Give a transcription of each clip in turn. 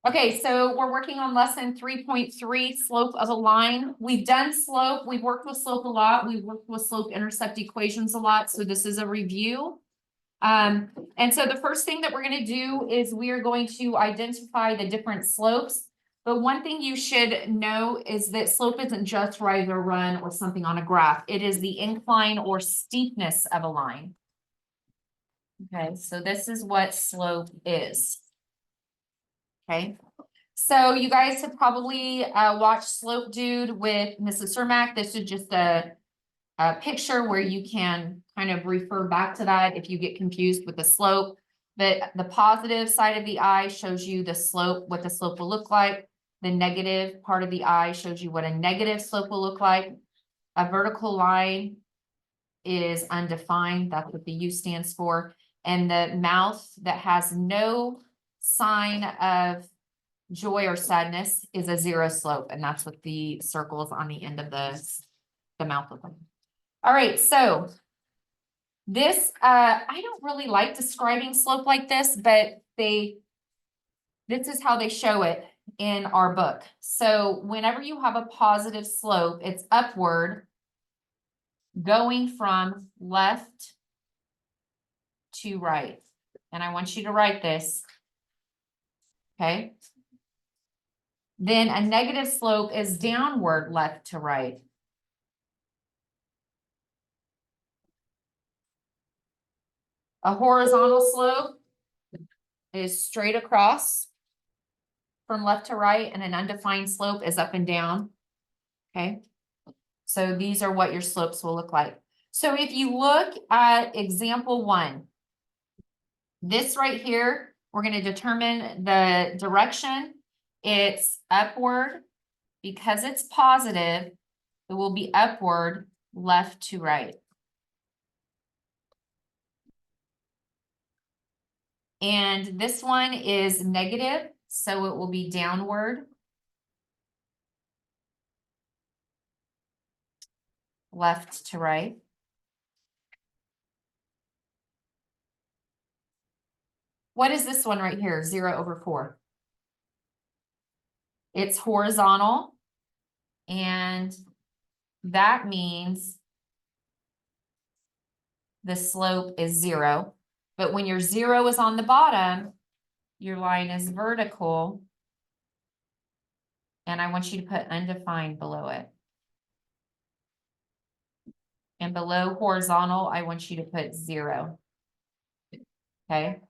Okay, so we're working on lesson 3.3, slope of a line. We've done slope, we've worked with slope a lot, we've worked with slope intercept equations a lot, so this is a review. And so the first thing that we're gonna do is we are going to identify the different slopes. But one thing you should know is that slope isn't just rise or run or something on a graph. It is the incline or steepness of a line. Okay, so this is what slope is. Okay, so you guys have probably watched Slope Dude with Mrs. Cermak. This is just a picture where you can kind of refer back to that if you get confused with the slope. But the positive side of the eye shows you the slope, what the slope will look like. The negative part of the eye shows you what a negative slope will look like. A vertical line is undefined. That's what the U stands for. And the mouth that has no sign of joy or sadness is a zero slope, and that's what the circles on the end of the mouth look like. All right, so this, I don't really like describing slope like this, but this is how they show it in our book. So whenever you have a positive slope, it's upward, going from left to right. And I want you to write this. Okay. Then a negative slope is downward, left to right. A horizontal slope is straight across from left to right, and an undefined slope is up and down. Okay. So these are what your slopes will look like. So if you look at example 1, this right here, we're going to determine the direction. It's upward. Because it's positive, it will be upward, left to right. And this one is negative, so it will be downward, left to right. What is this one right here? 0/4. It's horizontal, and that means the slope is 0. But when your 0 is on the bottom, your line is vertical, and I want you to put undefined below it. And below horizontal, I want you to put 0. Okay.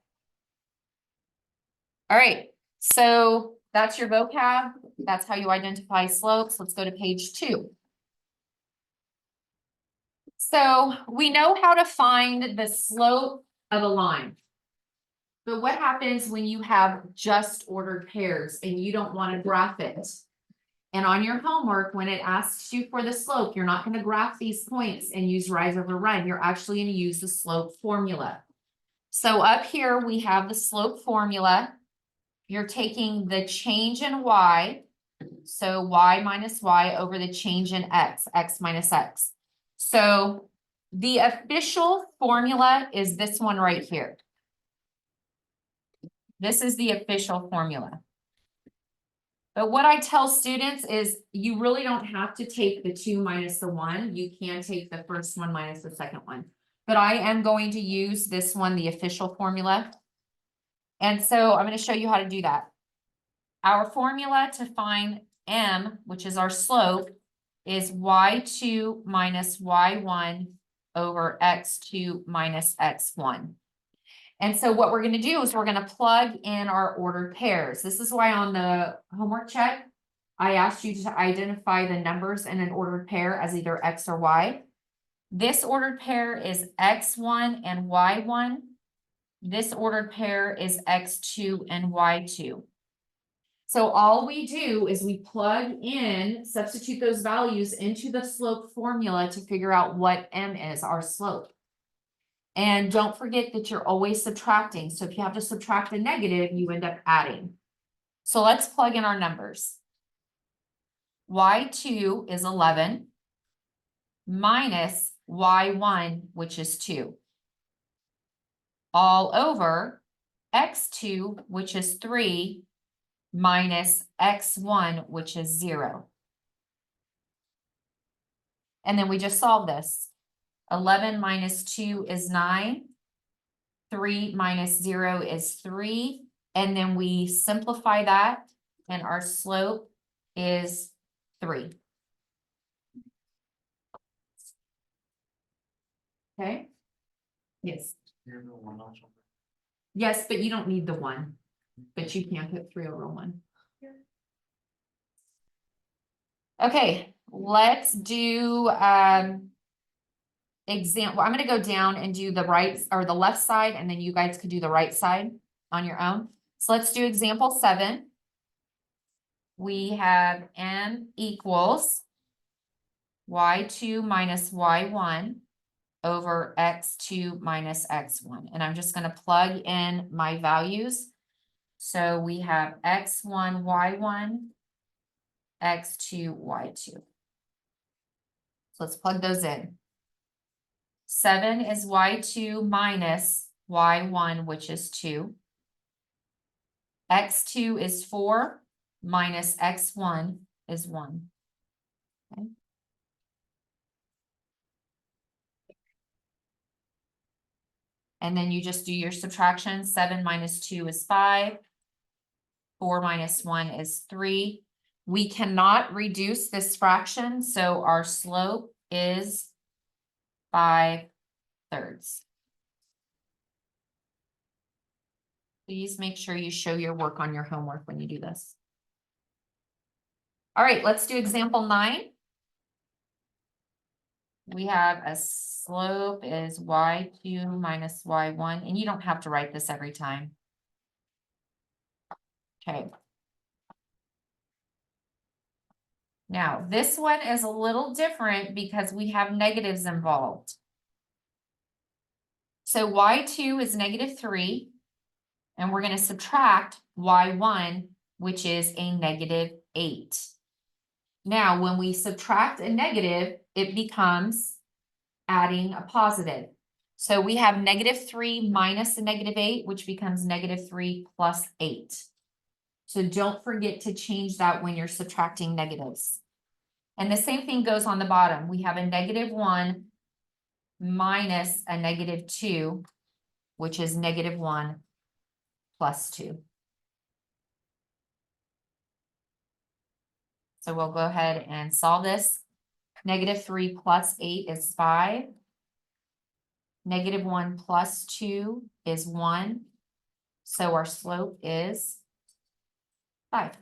All right, so that's your vocab. That's how you identify slopes. Let's go to page 2. So we know how to find the slope of a line. But what happens when you have just ordered pairs and you don't want to graph it? And on your homework, when it asks you for the slope, you're not going to graph these points and use rise over run. You're actually going to use the slope formula. So up here, we have the slope formula. You're taking the change in y, so y minus y over the change in x, x minus x. So the official formula is this one right here. This is the official formula. But what I tell students is you really don't have to take the 2 minus the 1. You can take the first one minus the second one. But I am going to use this one, the official formula. And so I'm going to show you how to do that. Our formula to find m, which is our slope, is y2 minus y1 over x2 minus x1. And so what we're going to do is we're going to plug in our ordered pairs. This is why on the homework check, I asked you to identify the numbers in an ordered pair as either x or y. This ordered pair is x1 and y1. This ordered pair is x2 and y2. So all we do is we plug in, substitute those values into the slope formula to figure out what m is, our slope. And don't forget that you're always subtracting. So if you have to subtract a negative, you end up adding. So let's plug in our numbers. y2 is 11 minus y1, which is 2. All over x2, which is 3, minus x1, which is 0. And then we just solve this. 11 minus 2 is 9. 3 minus 0 is 3. And then we simplify that, and our slope is 3. Okay? Yes. Yes, but you don't need the 1. But you can put 3 over 1. Okay, let's do example. I'm going to go down and do the right or the left side, and then you guys could do the right side on your own. So let's do example 7. We have m equals y2 minus y1 over x2 minus x1. And I'm just going to plug in my values. So we have x1, y1, x2, y2. So let's plug those in. 7 is y2 minus y1, which is 2. x2 is 4 minus x1 is 1. Okay. And then you just do your subtraction. 7 minus 2 is 5. 4 minus 1 is 3. We cannot reduce this fraction, so our slope is 5/3. Please make sure you show your work on your homework when you do this. All right, let's do example 9. We have a slope is y2 minus y1, and you don't have to write this every time. Okay. Now, this one is a little different because we have negatives involved. So y2 is -3, and we're going to subtract y1, which is a -8. Now, when we subtract a negative, it becomes adding a positive. So we have -3 minus a -8, which becomes -3 plus 8. So don't forget to change that when you're subtracting negatives. And the same thing goes on the bottom. We have a -1 minus a -2, which is -1 plus 2. So we'll go ahead and solve this. -3 plus 8 is 5. -1 plus 2 is 1. So our slope is 5.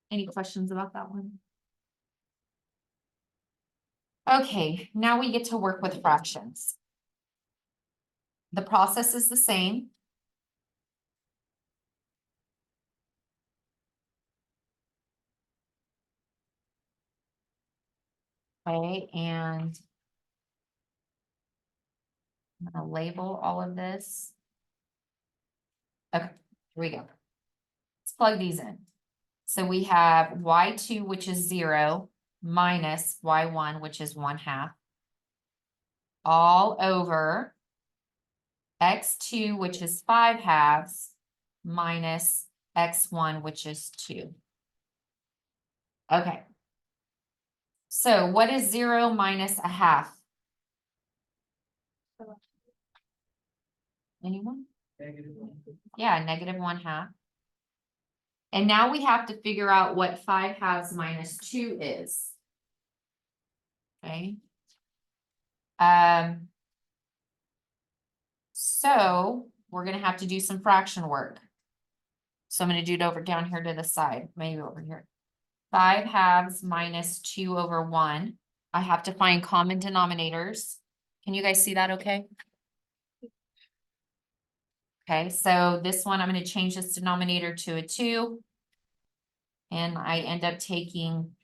Any questions about that one? Okay, now we get to work with fractions. The process is the same. Okay, and I'm going to label all of this. Okay, here we go. Let's plug these in. So we have y2, which is 0, minus y1, which is 1/2, all over x2, which is 5/2, minus x1, which is 2. Okay. So what is 0 minus 1/2? Anyone? Yeah, -1/2. And now we have to figure out what 5/2 minus 2 is. Okay. So we're gonna have to do some fraction work. So I'm gonna do it over down here to the side, maybe over here. 5/2 minus 2 over 1. I have to find common denominators. Can you guys see that okay? Okay, so this one, I'm gonna change this denominator to a 2. And I end up taking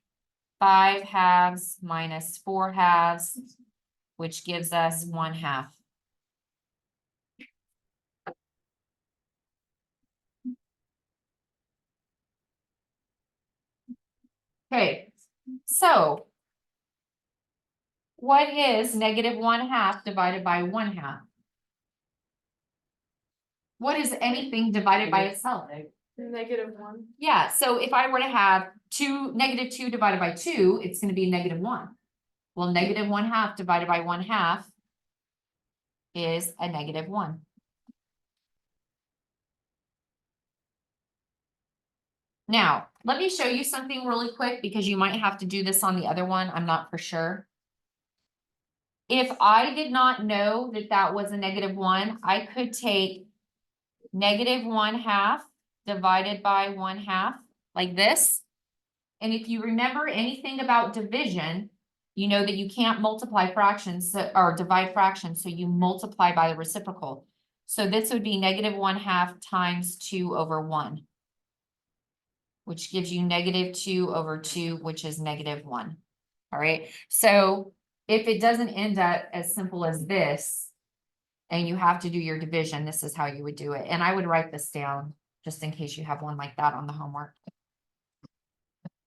5/2 minus 4/2, which gives us 1/2. Okay, so what is -1/2 divided by 1/2? What is anything divided by itself? -1. Yeah, so if I were to have -2 divided by 2, it's gonna be -1. Well, -1/2 divided by 1/2 is a -1. Now, let me show you something really quick because you might have to do this on the other one. I'm not for sure. If I did not know that that was a -1, I could take -1/2 divided by 1/2 like this. And if you remember anything about division, you know that you can't multiply fractions or divide fractions, so you multiply by the reciprocal. So this would be -1/2 times 2/1. Which gives you -2/2, which is -1. All right, so if it doesn't end up as simple as this, and you have to do your division, this is how you would do it. And I would write this down just in case you have one like that on the homework.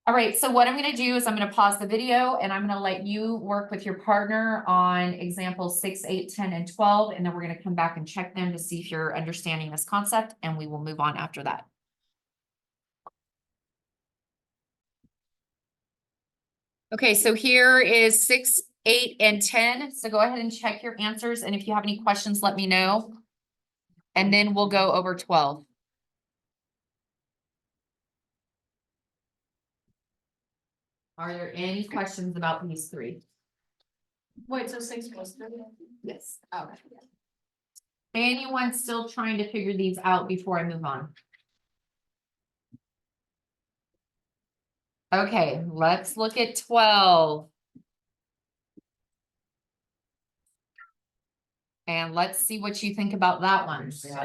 All right, so what I'm gonna do is I'm gonna pause the video and I'm gonna let you work with your partner on examples 6, 8, 10, and 12, and then we're gonna come back and check them to see if you're understanding this concept, and we will move on after that. Okay, so here is 6, 8, and 10. So go ahead and check your answers. And if you have any questions, let me know. And then we'll go over 12. Are there any questions about these three? Wait, so 6 plus 3? Yes. Okay. Anyone still trying to figure these out before I move on? Okay, let's look at 12. And let's see what you think about that one. I'm saying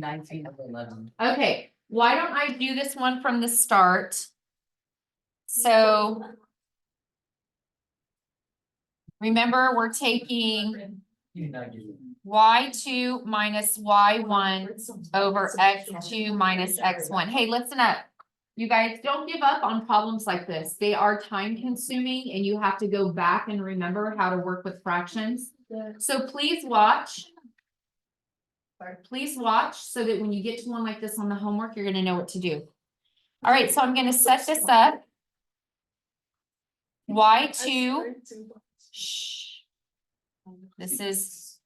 19/11. Okay, why don't I do this one from the start? So remember, we're taking y2 minus y1 over x2 minus x1. Hey, listen up. You guys don't give up on problems like this. They are time consuming and you have to go back and remember how to work with fractions. So please watch. Please watch so that when you get to one like this on the homework, you're gonna know what to do. All right, so I'm gonna set this up. Y2. Shh. This is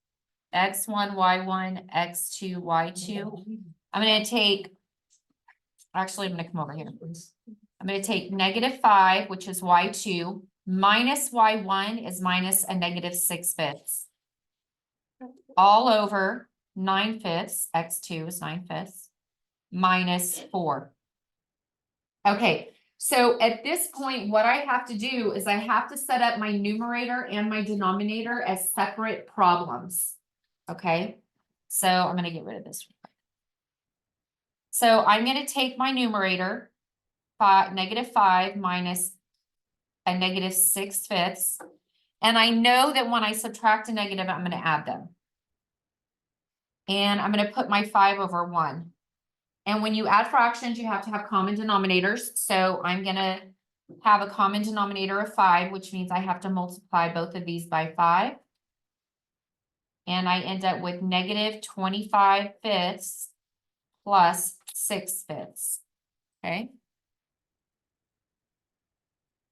x1, y1, x2, y2. I'm gonna take, actually, I'm gonna come over here. I'm gonna take -5, which is y2, minus y1 is minus a -6/5. All over 9/5, x2 is 9/5, minus 4. Okay, so at this point, what I have to do is I have to set up my numerator and my denominator as separate problems. Okay, so I'm gonna get rid of this. So I'm gonna take my numerator, -5 minus a -6/5. And I know that when I subtract a negative, I'm gonna add them. And I'm gonna put my 5/1. And when you add fractions, you have to have common denominators. So I'm gonna have a common denominator of 5, which means I have to multiply both of these by 5. And I end up with -25/5 plus 6/5. Okay.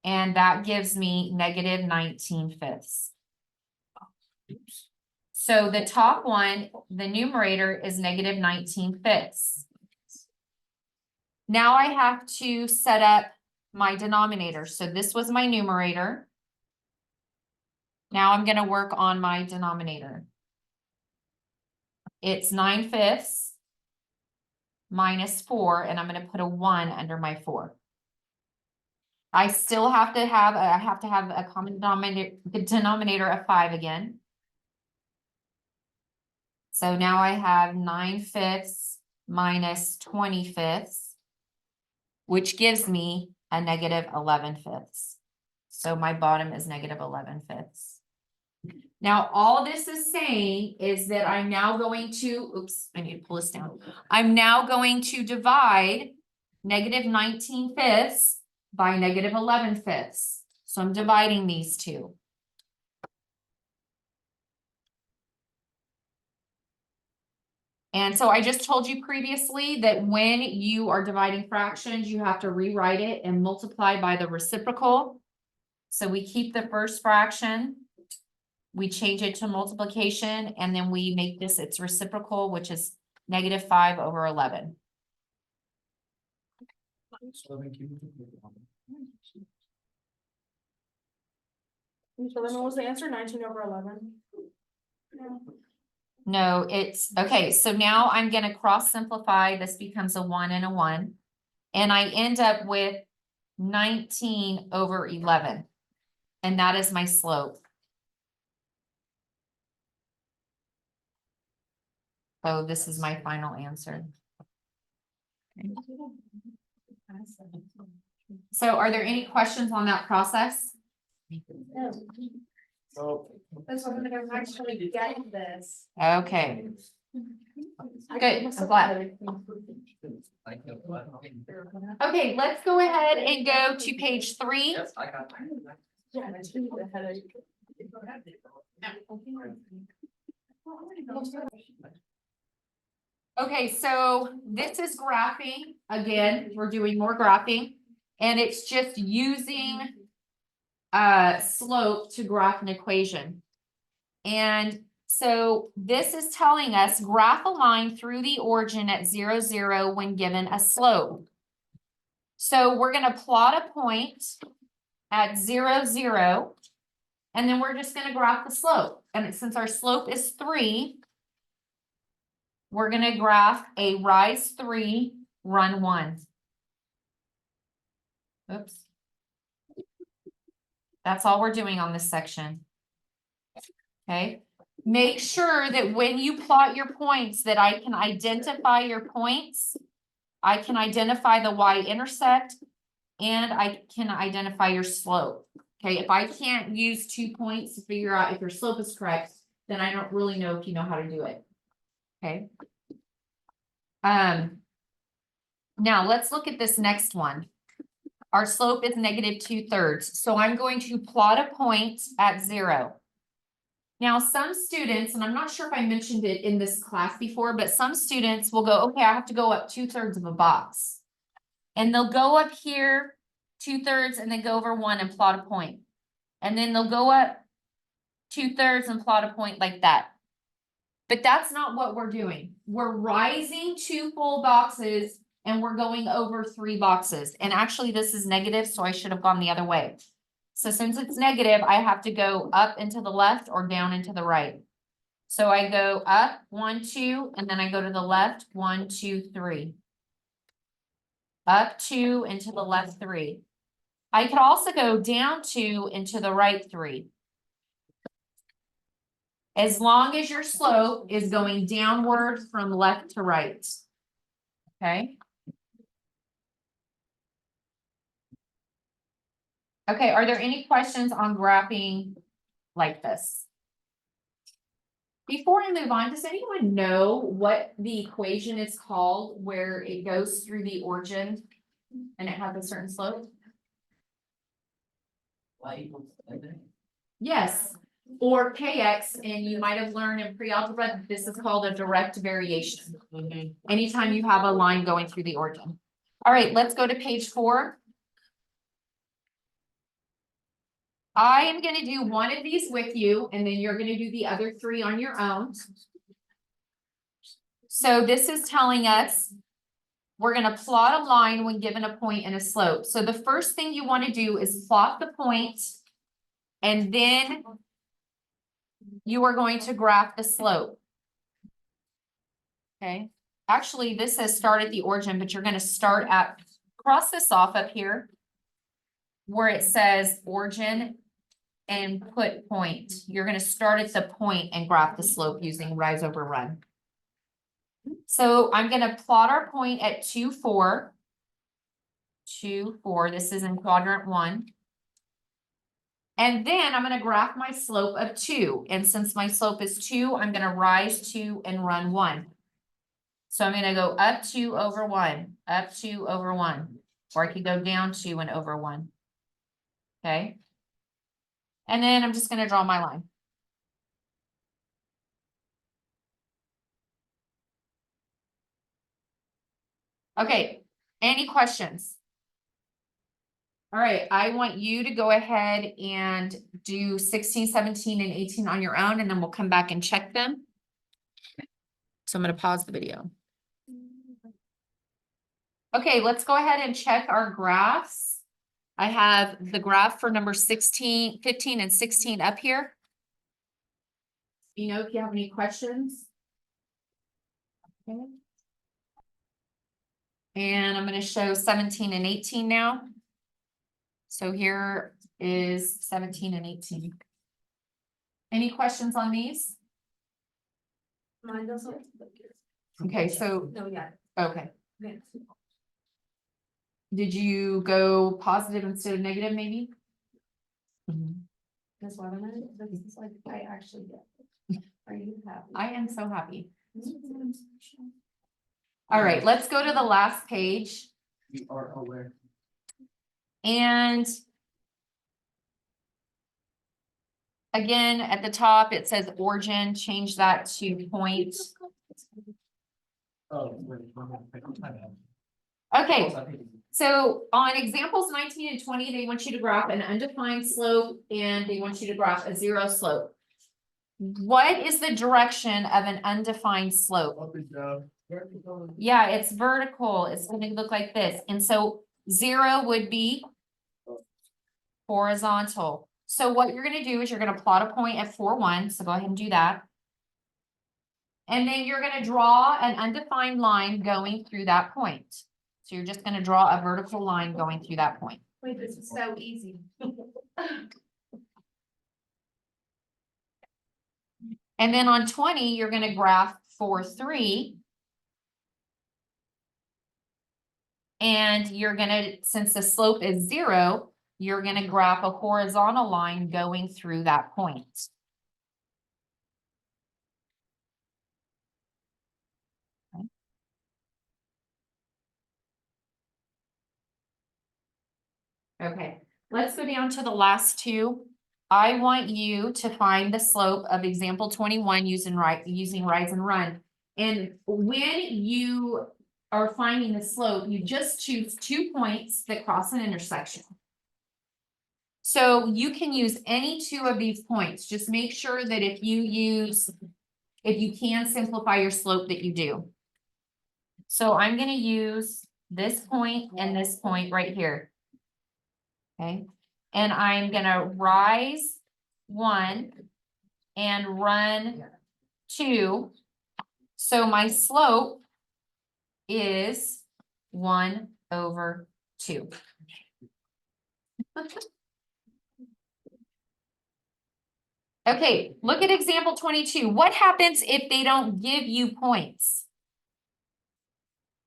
And that gives me -19/5. So the top one, the numerator is -19/5. Now I have to set up my denominator. So this was my numerator. Now I'm gonna work on my denominator. It's 9/5 minus 4, and I'm gonna put a 1 under my 4. I still have to have, a common denominator of 5 again. So now I have 9/5 minus 20/5, which gives me a -11/5. So my bottom is -11/5. Now, all this is saying is that I'm now going to, oops, I need to pull this down. I'm now going to divide -19/5 by -11/5. So I'm dividing these two. And so I just told you previously that when you are dividing fractions, you have to rewrite it and multiply by the reciprocal. So we keep the first fraction. We change it to multiplication, and then we make this its reciprocal, which is -5/11. So then what was the answer? 19/11? No, it's, okay, so now I'm gonna cross simplify, this becomes a 1 and a 1. And I end up with 19/11. And that is my slope. So this is my final answer. So are there any questions on that process? So. That's what I'm gonna actually get this. Okay, good, I'm glad. Okay, let's go ahead and go to page 3. Yes, I got. Yeah, that's really the headache. Okay, so this is graphing. Again, we're doing more graphing. And it's just using slope to graph an equation. And so this is telling us graph a line through the origin at 0, 0 when given a slope. So we're gonna plot a point at 0, 0. And then we're just gonna graph the slope. And since our slope is 3, we're gonna graph a rise 3, run 1. Oops. That's all we're doing on this section. Okay, make sure that when you plot your points that I can identify your points. I can identify the y-intercept and I can identify your slope. Okay, if I can't use 2 points to figure out if your slope is correct, then I don't really know if you know how to do it. Okay. Now let's look at this next one. Our slope is -2/3. So I'm going to plot a point at 0. Now, some students, and I'm not sure if I mentioned it in this class before, but some students will go, okay, I have to go up 2/3 of a box. And they'll go up here 2/3 and then go over 1 and plot a point. And then they'll go up 2/3 and plot a point like that. But that's not what we're doing. We're rising 2 full boxes and we're going over 3 boxes. And actually this is negative, so I should have gone the other way. So since it's negative, I have to go up and to the left or down and to the right. So I go up 1, 2, and then I go to the left 1, 2, 3. Up 2 and to the left 3. I could also go down 2 and to the right 3. As long as your slope is going downward from left to right. Okay. Okay, are there any questions on graphing like this? Before I move on, does anyone know what the equation is called where it goes through the origin and it has a certain slope? Yes, or kx, and you might have learned in pre-algebra that this is called a direct variation. Anytime you have a line going through the origin. All right, let's go to page 4. I am going to do one of these with you, and then you're going to do the other 3 on your own. So this is telling us we're going to plot a line when given a point and a slope. So the first thing you want to do is plot the point, and then you are going to graph the slope. Okay. Actually, this says start at the origin, but you're going to start at, cross this off up here where it says origin and put point. You're going to start at the point and graph the slope using rise over run. So I'm going to plot our point at 2, 4. 2, 4. This is in quadrant 1. And then I'm going to graph my slope of 2. And since my slope is 2, I'm going to rise 2 and run 1. So I'm going to go up 2 over 1, up 2 over 1, or I could go down 2 and over 1. Okay. And then I'm just going to draw my line. Okay, any questions? All right, I want you to go ahead and do 16, 17, and 18 on your own, and then we'll come back and check them. So I'm gonna pause the video. Okay, let's go ahead and check our graphs. I have the graph for number 16, 15, and 16 up here. You know, if you have any questions. Okay. And I'm gonna show 17 and 18 now. So here is 17 and 18. Any questions on these? Mine doesn't. Okay, so, No, yeah. okay. Okay. Did you go positive instead of negative, maybe? This webinar, this is like, I actually get it. Are you happy? I am so happy. All right, let's go to the last page. We are aware. And again, at the top, it says origin, change that to point. Oh, wait. Okay, so on examples 19 and 20, they want you to graph an undefined slope and they want you to graph a zero slope. What is the direction of an undefined slope? Up and down. Yeah, it's vertical. It's going to look like this. And so 0 would be horizontal. So what you're going to do is you're going to plot a point at 4, 1. So go ahead and do that. And then you're going to draw an undefined line going through that point. So you're just going to draw a vertical line going through that point. Wait, this is so easy. And then on 20, you're going to graph 4, 3. And you're going to, since the slope is 0, you're going to graph a horizontal line going through that point. Okay, let's go down to the last two. I want you to find the slope of example 21 using rise and run. And when you are finding the slope, you just choose 2 points that cross an intersection. So you can use any 2 of these points. Just make sure that if you can simplify your slope, that you do. So I'm going to use this point and this point right here. Okay, and I'm gonna rise 1 and run 2. So my slope is 1/2. Okay, look at example 22. What happens if they don't give you points?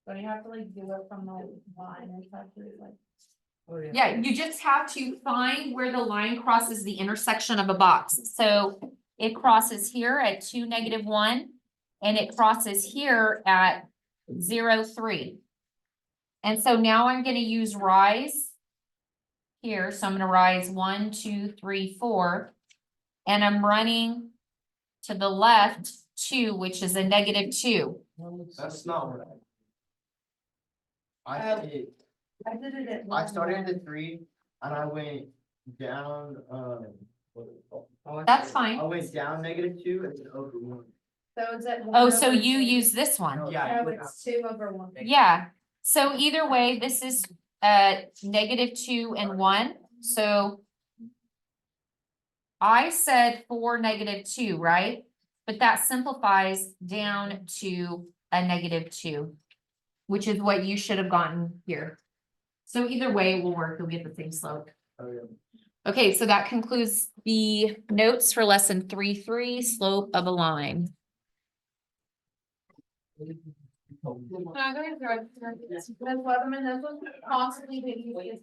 So you have to like do it from the line and stuff, like. Yeah, you just have to find where the line crosses the intersection of a box. So it crosses here at 2, -1, and it crosses here at 0, 3. And so now I'm going to use rise here. So I'm going to rise 1, 2, 3, 4. And I'm running to the left 2, which is a -2. That's not what I did it at. I started at 3 and I went down, That's fine. I went down -2 and then over 1. So is it? Oh, so you use this one. Yeah. No, it's 2/1. Yeah, so either way, this is -2 and 1, so. I said 4, -2, right? But that simplifies down to a -2, which is what you should have gotten here. So either way it will work, you'll get the same slope. Oh, yeah. Okay, so that concludes the notes for lesson 3.3, slope of a line. This Weatherman has constantly been using his